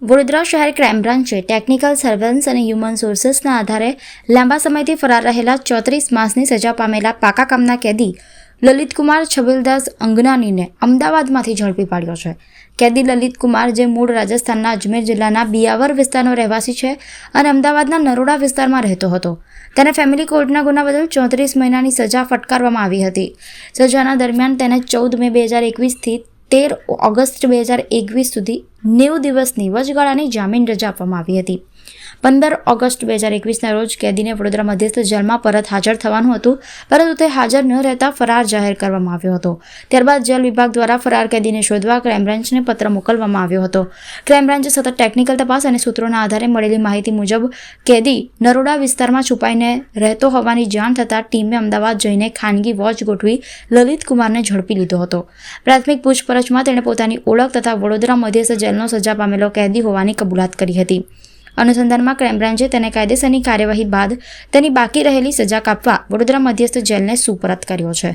વડોદરા શહેર crime બ્રાન્ચે technical surveillance અને human સોર્સિસના આધારે લાંબા સમયથી ફરાર રહેલા 34 માસની સજા પામેલા પાકા કામના કેદી લલિતકુમાર છબીલદાસ અંગનાનીને અમદાવાદમાંથી ઝડપી પાડ્યો છે. કેદી લલિતકુમાર, જે મૂળ રાજસ્થાનના અજમેર જિલ્લાના બિયાવર વિસ્તારનો રહેવાસી છે અને અમદાવાદના નરોડા વિસ્તારમાં રહેતો હતો, તેને ફેમિલી કોર્ટના ગુના બદલ 34 મહિનાની સજા ફટકારવામાં આવી હતી. સજાના દરમિયાન તેને 14 મે 2021થી 13 ઓગસ્ટ 2021 સુધી 90 દિવસની વચગાળાની જામીન રજા આપવામાં આવી હતી. 15 ઓગસ્ટ 2021ના રોજ કેદીને વડોદરા મધ્યસ્થ જેલમાં પરત હાજર થવાનું હતું, પરંતુ તે હાજર ન રહેતા ફરાર જાહેર કરવામાં આવ્યો હતો. ત્યારબાદ જેલ વિભાગ દ્વારા ફરાર કેદીને શોધવા ક્રાઇમ બ્રાન્ચને પત્ર મોકલવામાં આવ્યો હતો. ક્રાઇમ બ્રાન્ચે સતત ટેકનિકલ તપાસ અને સૂત્રોના આધારે મળેલી માહિતી મુજબ કેદી નરોડા વિસ્તારમાં છુપાઈને રહેતો હોવાની જાણ થતાં ટીમે અમદાવાદ જઈને ખાનગી વોચ ગોઠવી લલિતકુમારને ઝડપી લીધો હતો. પ્રાથમિક પૂછપરછમાં તેણે પોતાની ઓળખ તથા વડોદરા મધ્યસ્થ જેલનો સજા પામેલો કેદી હોવાની કબૂલાત કરી હતી. અનુસંધાનમાં ક્રાઇમ બ્રાન્ચે તેને કાયદેસરની કાર્યવાહી બાદ તેની બાકી રહેલી સજા કાપવા વડોદરા મધ્યસ્થ જેલને સુપરત કર્યો છે.